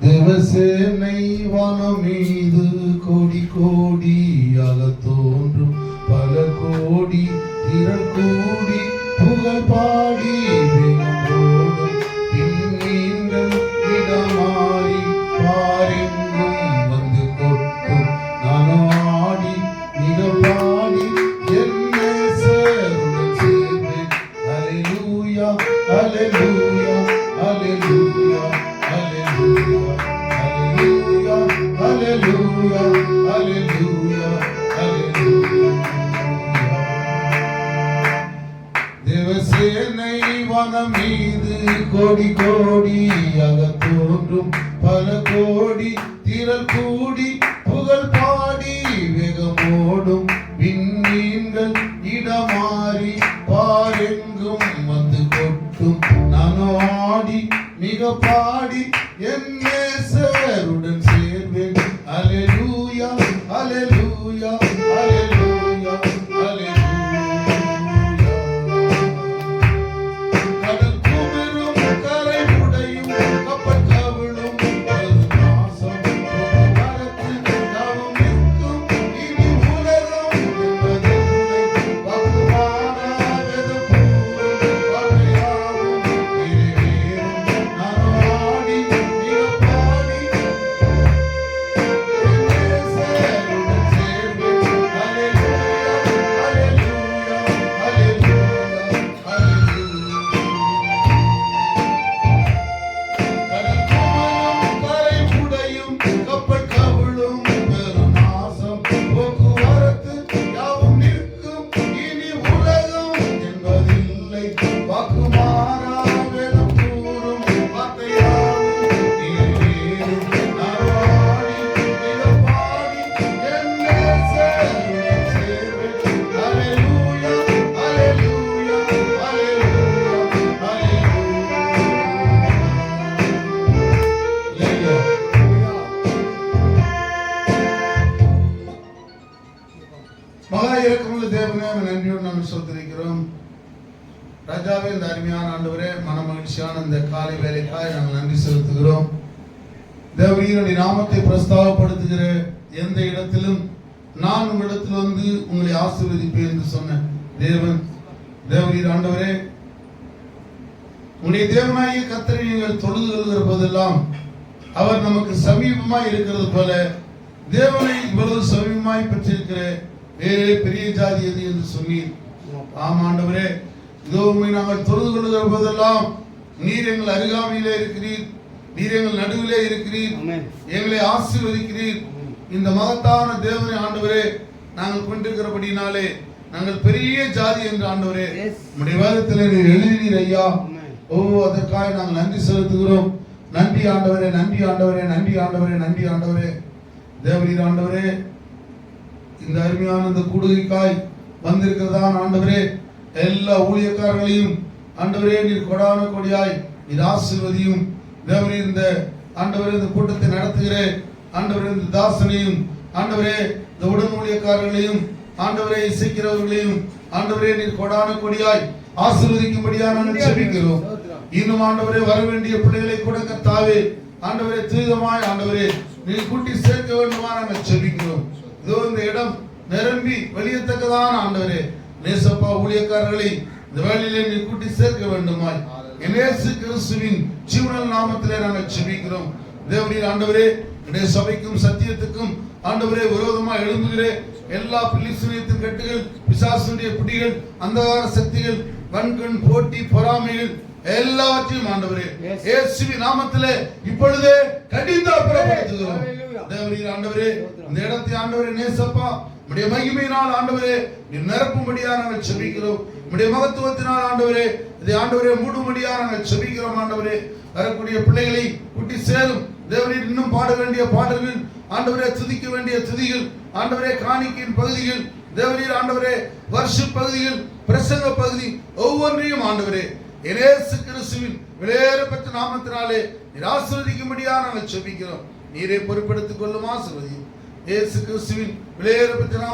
தேவசேனை வானம் மீது கோடி கோடியாக தோன்றும் பல கோடி திரள் கூடி புகழ் பாடி வேகமோடும் விண்மீன்கள் இடமாறி பாரெங்கும் வந்து கொட்டும் நானும் ஆடி மிக பாடி என் நேசருடன் சேர்வேன். அல்லேலூயா அல்லேலூயா அல்லேலூயா அல்லேலூயா அல்லேலூயா அல்லேலூயா அல்லேலூயா அல்லேலூயா. தேவசேனை வானம் மீது கோடி கோடியாக தோன்றும் பல கோடி திரள் கூடி புகழ் பாடி வேகமோடும் விண்மீன்கள் இடமாறி பாரெங்கும் வந்து கொட்டும் நானோ ஆடி மிக பாடி என் நேசருடன் சேர்வேன். அல்லேலூயா அல்லேலூயா அல்லேலூயா அல்லேலூயா. கடல் குமிரும் கரை உடையும் கப்பல் கவிழும் நாசம் போக்குவரத்து யாவும் நிற்கும் இனி உலகம் என்பதில்லை. வாக்குமாறாதது பூரும் வார்த்தையாவும் நிறைவேறும் நானோ ஆடி மிக பாடி என் நேசருடன் சேர்வேன். அல்லேலூயா அல்லேலூயா அல்லேலூயா அல்லேலூயா. கடல் குமிழும் கரை உடையும் கப்பல் கவிழும் பெரும் நாசம் போக்குவரத்து யாவும் நிற்கும் இனி உலகம் என்பதில்லை. வாக்குமாறா வேதம் கூறும் வார்த்தையாவும் நிறைவேறும் நானோ ஆடி மிக பாடி என் நேசருடன் சேர்வேன். அல்லேலூயா அல்லேலூயா அல்லேலூயா அல்லேலூயா. மகா இரக்கமுள்ள தேவனே, நன்றியோடு நாங்கள் சொல்லிருக்கிறோம். ராஜாவே, இந்த அருமையான ஆண்டவரே, மனமகிழ்ச்சியான இந்த காலை வேலைக்காய் நாங்கள் நன்றி செலுத்துகிறோம். தேவரீருடைய நாமத்தை பிரஸ்தாபப்படுத்துகிற எந்த இடத்திலும் நான் உங்களிடத்தில் வந்து உங்களை ஆசீர்வதிப்பேன் என்று சொன்ன தேவன், தேவரீர் ஆண்டவரே, உன்னுடைய தேவனாகிய கர்த்தரை நீங்கள் தொழுது கொள்கிற போதெல்லாம் அவர் நமக்கு சமீபமாய் இருக்கிறது போல தேவனை இவ்வளவு சமீபமாய் பெற்றிருக்கிற வேறே பெரிய ஜாதி எது என்று சொன்னீர். ஆம் ஆண்டவரே, இதோ உம்மை நாங்கள் தொழுது கொள்கிற போதெல்லாம் நீர் எங்கள் அருகாமையிலே இருக்கிறீர், நீர் எங்கள் நடுவிலே இருக்கிறீர், எங்களை ஆசீர்வதிக்கிறீர். இந்த மகத்தான தேவனை ஆண்டவரே நாங்கள் கொண்டிருக்கிறபடினாலே நாங்கள் பெரிய ஜாதி என்று ஆண்டவரே உம்முடைய வேதத்திலே நீர் எழுதினீர் ஐயா. ஓ, அதற்காக நாங்கள் நன்றி செலுத்துகிறோம். நன்றி ஆண்டவரே, நன்றி ஆண்டவரே, நன்றி ஆண்டவரே, நன்றி ஆண்டவரே. தேவரீர் ஆண்டவரே, இந்த அருமையான இந்த கூடுகைக்காய் வந்திருக்கிறதான் ஆண்டவரே எல்லா ஊழியக்காரர்களையும் ஆண்டவரே நீர் கொடான கொடியாய் நீர் ஆசீர்வதியும். தேவரீர் இந்த ஆண்டவரே இந்த கூட்டத்தை நடத்துகிற ஆண்டவரே இந்த தாசனையும் ஆண்டவரே இந்த உடன் ஊழியக்காரர்களையும் ஆண்டவரே இசைக்கிறவர்களையும் ஆண்டவரே நீர் கொடான கொடியாய் ஆசீர்வதிக்கும்படியா நாங்கள் ஜெபிக்கிறோம். இன்னும் ஆண்டவரே வர வேண்டிய பிள்ளைகளை கூட கர்த்தாவே ஆண்டவரே துரிதமாய் ஆண்டவரே நீர் கூட்டி சேர்க்க வேண்டுமா நாங்கள் ஜெபிக்கிறோம். இதோ இந்த இடம் நிரம்பி வெளியத்தக்கதான ஆண்டவரே நேசப்பா ஊழியக்காரர்களை இந்த வேளையிலே நீர் கூட்டி சேர்க்க வேண்டுமாய் இயேசு கிறிஸ்துவின் ஜீவனுள்ள நாமத்திலே நாங்கள் ஜெபிக்கிறோம். தேவரீர் ஆண்டவரே, உடைய சபைக்கும் சத்தியத்துக்கும் ஆண்டவரே விரோதமாக எழும்புகிற எல்லா பிலிஸ்தீனியத்தின் கட்டுகள், பிசாசுடைய பிடிகள், அந்தகார சக்திகள், வன்கண் போட்டி பொறாமைகள் எல்லாவற்றையும் ஆண்டவரே இயேசுவின் நாமத்திலே இப்பொழுதே கடிந்து அப்புறப்படுத்துகிறோம். தேவரீர் ஆண்டவரே, இந்த இடத்தை ஆண்டவரே நேசப்பா உம்முடைய மகிமையினால் ஆண்டவரே நீர் நிரப்பும்படியா நாங்கள் ஜெபிக்கிறோம். உம்முடைய மகத்துவத்தினால் ஆண்டவரே இதை ஆண்டவரே மூடும்படியா நாங்கள் ஜெபிக்கிறோம். ஆண்டவரே வரக்கூடிய பிள்ளைகளை கூட்டி சேரும். தேவரீர் இன்னும் பாட வேண்டிய பாடல்கள், ஆண்டவரே துதிக்க வேண்டிய துதிகள், ஆண்டவரே காணிக்கையின் பகுதிகள், தேவரீர் ஆண்டவரே வர்ஷிப் பகுதிகள், பிரசங்க பகுதி ஒவ்வொன்றையும் ஆண்டவரே இயேசு கிறிஸ்துவின் விலையேறப்பட்ட நாமத்தினாலே நீர் ஆசீர்வதிக்கும்படியா நாங்கள் ஜெபிக்கிறோம். நீரே பொறுப்பெடுத்துக் கொள்ளும், ஆசீர்வதியும். இயேசு கிறிஸ்துவின் விலையேறப்பட்ட நாம